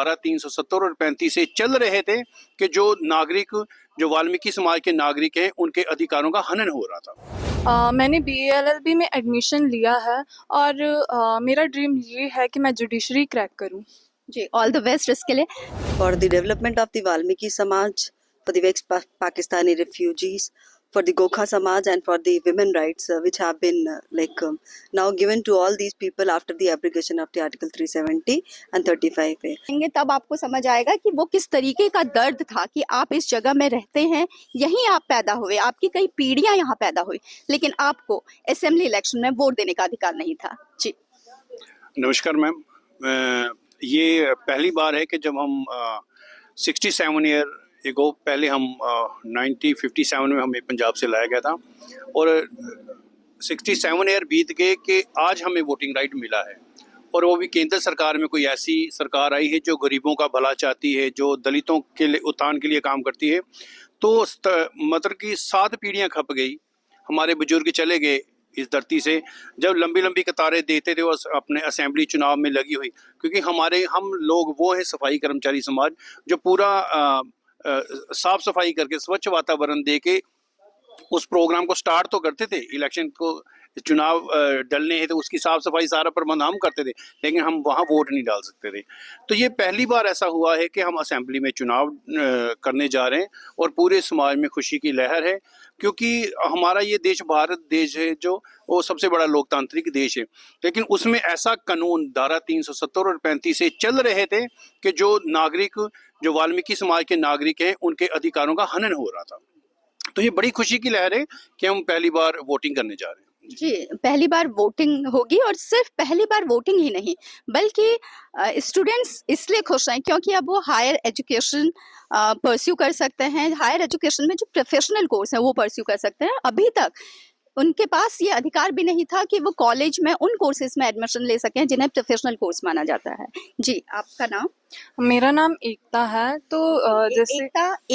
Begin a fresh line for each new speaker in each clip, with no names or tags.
धारा 370 और 35 से चल रहे थे कि जो नागरिक, जो वाल्मीकि समाज के नागरिक हैं, उनके अधिकारों का हनन हो रहा था।
मैंने BALLB में एडमिशन लिया है और मेरा ड्रीम ये है कि मैं जुडिशरी क्रैक करूं।
जी, ऑल द बेस्ट इसके लिए। For the development of the Valmiki Samaj, for the वेक्स Pakistani refugees, for the Gokha Samaj and for the women rights which have been now given to all these people after the abrogation of the Article 370 and 35A.
तब आपको समझ आएगा कि वो किस तरीके का दर्द था कि आप इस जगह में रहते हैं, यहीं आप पैदा हुए, आपकी कई पीढ़ियां यहाँ पैदा हुई, लेकिन आपको असेंबली इलेक्शन में वोट देने का अधिकार नहीं था। जी
नमस्कार मैम, ये पहली बार है कि जब हम 67 ईयर एगो, पहले हम 1957 में हमें पंजाब से लाया गया था और 67 ईयर बीत गए कि आज हमें वोटिंग राइट मिला है, और वो भी केंद्र सरकार में कोई ऐसी सरकार आई है जो गरीबों का भला चाहती है, जो दलितों के लिए उत्थान के लिए काम करती है। तो मतलब कि 7 पीढ़ियाँ खप गई, हमारे बुजुर्ग चले गए इस धरती से, जब लंबी लंबी कतारें देते थे वो अपने असेंबली चुनाव में लगी हुई, क्योंकि हम लोग वो हैं सफाई कर्मचारी समाज जो पूरा साफ सफाई करके स्वच्छ वातावरण दे के उस प्रोग्राम को स्टार्ट तो करते थे। इलेक्शन को चुनाव डलने हैं तो उसकी साफ सफाई सारा प्रबंध हम करते थे, लेकिन हम वहाँ वोट नहीं डाल सकते थे। तो ये पहली बार ऐसा हुआ है कि हम असेंबली में चुनाव करने जा रहे हैं और पूरे समाज में खुशी की लहर है, क्योंकि हमारा ये देश भारत देश है जो वो सबसे बड़ा लोकतांत्रिक देश है, लेकिन उसमें ऐसा कानून धारा 370 और 35 से चल रहे थे कि जो नागरिक, जो वाल्मीकि समाज के नागरिक हैं, उनके अधिकारों का हनन हो रहा था। तो ये बड़ी खुशी की लहर है कि हम पहली बार वोटिंग करने जा रहे हैं।
जी, पहली बार वोटिंग होगी, और सिर्फ पहली बार वोटिंग ही नहीं बल्कि स्टूडेंट्स इसलिए खुश हैं क्योंकि अब वो हायर एजुकेशन परस्यू कर सकते हैं। हायर एजुकेशन में जो प्रोफेशनल कोर्स है वो परस्यू कर सकते हैं। अभी तक उनके पास ये अधिकार भी नहीं था कि वो कॉलेज में उन कोर्सेज में एडमिशन ले सकें जिन्हें प्रोफेशनल कोर्स माना जाता है। जी, आपका नाम?
मेरा नाम एकता है। तो जैसे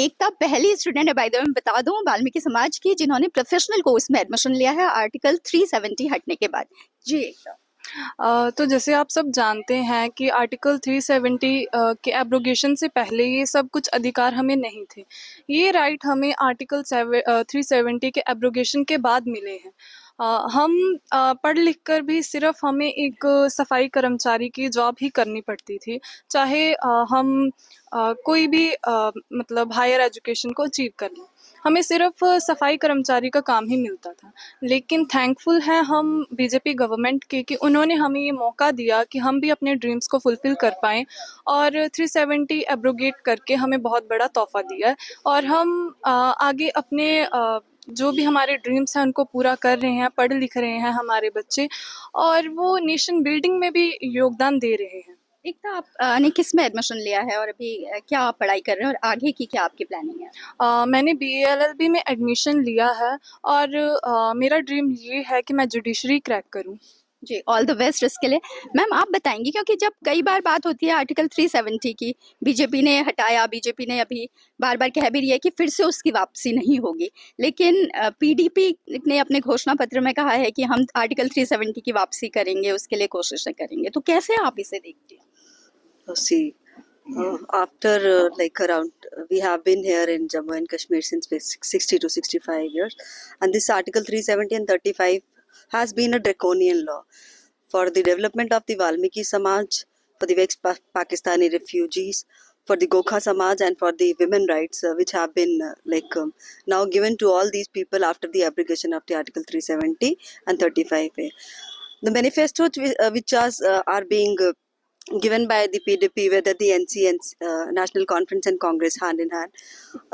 एकता पहली स्टूडेंट है, बाय द वे मैं बता दूं, वाल्मीकि समाज की जिन्होंने प्रोफेशनल कोर्स में एडमिशन लिया है आर्टिकल 370 हटने के बाद। जी एकता।
तो जैसे आप सब जानते हैं कि आर्टिकल 370 के एब्रोगेशन से पहले ये सब कुछ अधिकार हमें नहीं थे। ये राइट हमें आर्टिकल 370 के एब्रोगेशन के बाद मिले हैं। हम पढ़ लिख कर भी सिर्फ हमें एक सफाई कर्मचारी की जॉब ही करनी पड़ती थी, चाहे हम कोई भी मतलब हायर एजुकेशन को अचीव कर लें, हमें सिर्फ सफाई कर्मचारी का काम ही मिलता था। लेकिन थैंकफुल हैं हम बीजेपी गवर्नमेंट के कि उन्होंने हमें ये मौका दिया कि हम भी अपने ड्रीम्स को फुलफिल कर पाएँ, और 370 एब्रोगेट करके हमें बहुत बड़ा तोहफा दिया है, और हम आगे अपने जो भी हमारे ड्रीम्स हैं उनको पूरा कर रहे हैं, पढ़ लिख रहे हैं हमारे बच्चे, और वो नेशन बिल्डिंग में भी योगदान दे रहे हैं।
एकता, आपने किस में एडमिशन लिया है और अभी क्या आप पढ़ाई कर रहे हैं और आगे की क्या आपकी प्लानिंग है?
मैंने BALLB में एडमिशन लिया है और मेरा ड्रीम ये है कि मैं जुडिशरी क्रैक करूं।
जी, ऑल द बेस्ट इसके लिए। मैम, आप बताएंगी, क्योंकि जब कई बार बात होती है आर्टिकल 370 की, बीजेपी ने हटाया, बीजेपी ने अभी बार बार कह भी रही है कि फिर से उसकी वापसी नहीं होगी, लेकिन PDP ने अपने घोषणा पत्र में कहा है कि हम आर्टिकल 370 की वापसी करेंगे, उसके लिए कोशिशें करेंगे। तो कैसे आप इसे देखती हैं?
See, after around we have been here in Jammu and Kashmir since 60 to 65 years, and this Article 370 and 35 has been a draconian law for the development of the Valmiki Samaj, for the Pakistani refugees, for the Gokha Samaj and for the women rights which have been now given to all these people after the abrogation of the Article 370 and 35A. The manifestos which are being given by the PDP, whether the NC and National Conference and Congress hand in hand,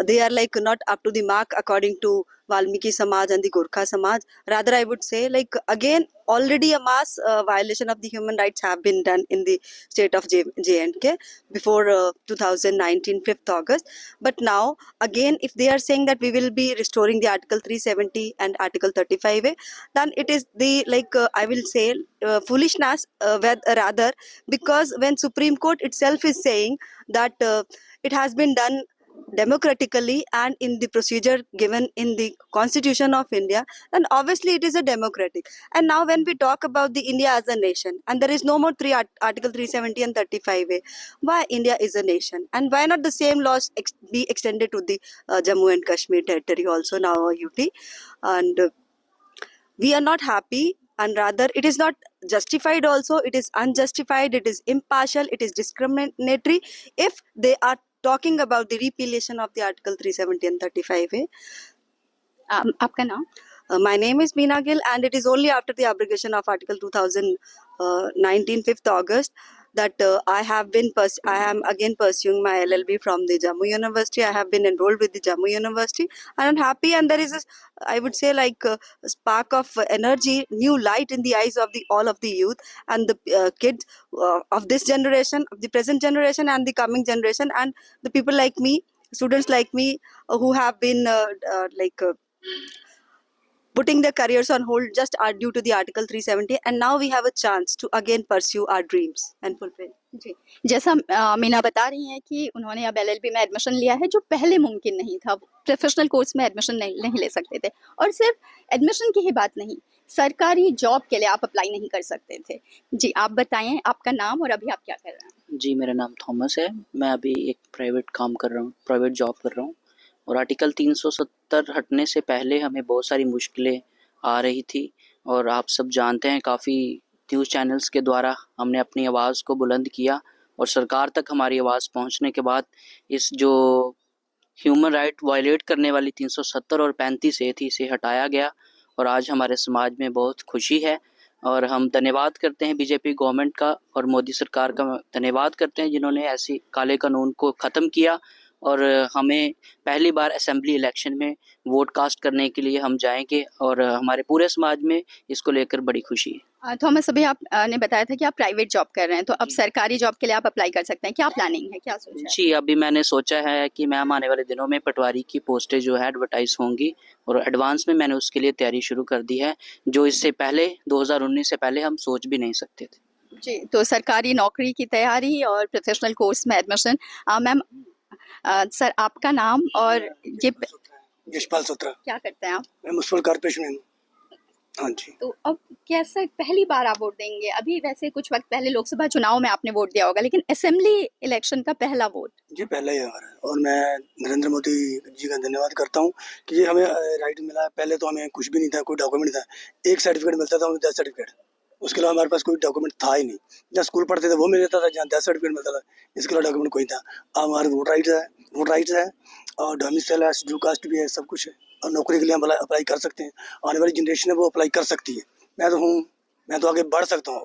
they are not up to the mark according to Valmiki Samaj and the Gorkha Samaj. Rather, I would say again already a mass violation of the human rights have been done in the state of J&K before 2019 5th August. But now again, if they are saying that we will be restoring the Article 370 and Article 35A, then it is the I will say foolishness rather, because when Supreme Court itself is saying that it has been done democratically and in the procedure given in the Constitution of India, then obviously it is a democratic. And now when we talk about the India as a nation, and there is no more Article 370 and 35A, why India is a nation? And why not the same laws be extended to the Jammu and Kashmir territory also, now UT? And we are not happy, and rather it is not justified also, it is unjustified, it is impartial, it is discriminatory if they are talking about the repealation of the Article 370 and 35A.
आपका नाम?
My name is Meena Gill, and it is only after the abrogation of Article 2019, 5th August, that I am again pursuing my LLB from the Jammu University. I have been enrolled with the Jammu University, and I'm happy. And there is I would say, like a spark of energy, new light in the eyes of all of the youth and the kids of this generation, of the present generation, and the coming generation, and the people like me, students like me, who have been putting their careers on hold just due to the Article 370, and now we have a chance to again pursue our dreams and fulfill.
जी, जैसा मीना बता रही हैं कि उन्होंने अब LLB में admission लिया है, जो पहले मुमकिन नहीं था। प्रोफेशनल कोर्स में एडमिशन नहीं ले सकते थे, और सिर्फ एडमिशन की ही बात नहीं, सरकारी जॉब के लिए आप अप्लाई नहीं कर सकते थे। जी, आप बताएं आपका नाम और अभी आप क्या कर रहे हैं?
जी, मेरा नाम थॉमस है। मैं अभी एक प्राइवेट जॉब कर रहा हूँ, और आर्टिकल 370 हटने से पहले हमें बहुत सारी मुश्किलें आ रही थी, और आप सब जानते हैं काफ़ी न्यूज़ चैनल्स के द्वारा हमने अपनी आवाज़ को बुलंद किया, और सरकार तक हमारी आवाज़ पहुंचने के बाद इस जो ह्यूमन राइट वायलेट करने वाली 370 और 35A थी, इसे हटाया गया, और आज हमारे समाज में बहुत खुशी है। और हम धन्यवाद करते हैं बीजेपी गवर्नमेंट का और मोदी सरकार का धन्यवाद करते हैं, जिन्होंने ऐसी काले कानून को ख़त्म किया, और हमें पहली बार असेंबली इलेक्शन में वोट कास्ट करने के लिए हम जाएंगे, और हमारे पूरे समाज में इसको लेकर बड़ी खुशी है।
थॉमस, अभी आपने बताया था कि आप प्राइवेट जॉब कर रहे हैं, तो अब सरकारी जॉब के लिए आप अप्लाई कर सकते हैं, क्या प्लानिंग है, क्या सोचा है?
जी, अभी मैंने सोचा है कि मैम आने वाले दिनों में पटवारी की पोस्टें जो है एडवर्टाइज होंगी, और एडवांस में मैंने उसके लिए तैयारी शुरू कर दी है, जो इससे पहले 2019 से पहले हम सोच भी नहीं सकते थे।
जी, तो सरकारी नौकरी की तैयारी और प्रोफेशनल कोर्स में एडमिशन। मैम, सर आपका नाम और ये
यशपाल सोत्रा।
क्या करते हैं आप?
मैं म्युनिसिपल कॉर्पोरेशन में हूँ। हाँ जी।
तो अब कैसे पहली बार आप वोट देंगे? अभी वैसे कुछ वक्त पहले लोकसभा चुनाव में आपने वोट दिया होगा, लेकिन असेंबली इलेक्शन का पहला वोट।
जी, पहला ही हमारा, और मैं नरेंद्र मोदी जी का धन्यवाद करता हूँ कि ये हमें राइट मिला। पहले तो हमें कुछ भी नहीं था, कोई डॉक्यूमेंट था, एक सर्टिफिकेट मिलता था, हमें 10 सर्टिफिकेट, उसके अलावा हमारे पास कोई डॉक्यूमेंट था ही नहीं। जहाँ स्कूल पढ़ते थे वो मिल जाता था, जहाँ 10 सर्टिफिकेट मिलता था, इसके अलावा डॉक्यूमेंट कोई था। अब हमारे वोट राइट्स है और डोमिसाइल है, शेड्यूल कास्ट भी है, सब कुछ है, और नौकरी के लिए हम अप्लाई कर सकते हैं। आने वाली जनरेशन है वो अप्लाई कर सकती है। मैं तो आगे बढ़ सकता हूँ,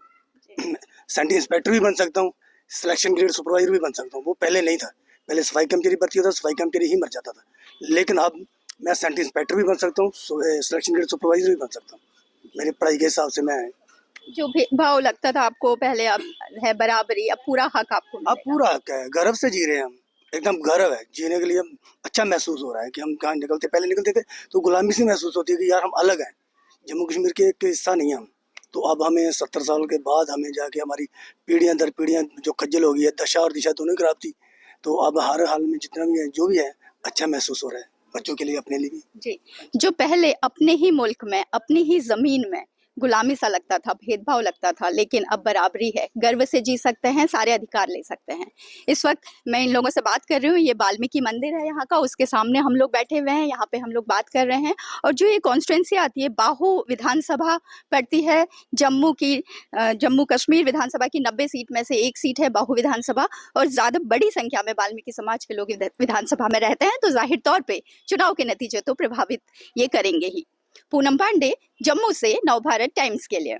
सेंट्री इंस्पेक्टर भी बन सकता हूँ, सिलेक्शन ग्रेड सुपरवाइजर भी बन सकता हूँ। वो पहले नहीं था, पहले सफाई कर्मचारी भर्ती होता, सफाई कर्मचारी ही मर जाता था, लेकिन अब मैं सेंट्री इंस्पेक्टर भी बन सकता हूँ, सिलेक्शन ग्रेड सुपरवाइजर भी बन सकता हूँ। मेरी पढ़ाई के हिसाब से मैं,
जो भेदभाव लगता था आपको पहले, अब है बराबरी, अब पूरा हक आपको
अब पूरा हक है। गर्व से जी रहे हैं हम, एकदम गर्व है, जीने के लिए अच्छा महसूस हो रहा है कि हम कहाँ निकलते, पहले निकलते थे तो गुलामी से महसूस होती है कि यार हम अलग हैं, जम्मू कश्मीर के एक हिस्सा नहीं है हम। तो अब हमें 70 साल के बाद हमें जाके हमारी पीढ़ियाँ दर पीढ़ियाँ जो खज्जल हो गई है, दशा और दिशा दोनों खराब थी, तो अब हर हाल में जितना भी है, जो भी है, अच्छा महसूस हो रहा है, बच्चों के लिए, अपने लिए भी।
जी, जो पहले अपने ही मुल्क में, अपनी ही जमीन में गुलामी सा लगता था, भेदभाव लगता था, लेकिन अब बराबरी है, गर्व से जी सकते हैं, सारे अधिकार ले सकते हैं। इस वक्त मैं इन लोगों से बात कर रही हूँ, ये वाल्मीकि मंदिर है यहाँ का, उसके सामने हम लोग बैठे हुए हैं, यहाँ पे हम लोग बात कर रहे हैं। और जो ये कॉन्स्टिट्यूंसी आती है, बाहू विधानसभा पड़ती है जम्मू कश्मीर विधानसभा की 90 सीट में से एक सीट है बाहू विधानसभा, और ज़्यादा बड़ी संख्या में वाल्मीकि समाज के लोग विधानसभा में रहते हैं, तो जाहिर तौर पर चुनाव के नतीजे तो प्रभावित ये करेंगे ही। पूनम पांडे, जम्मू से, नवभारत टाइम्स के लिए।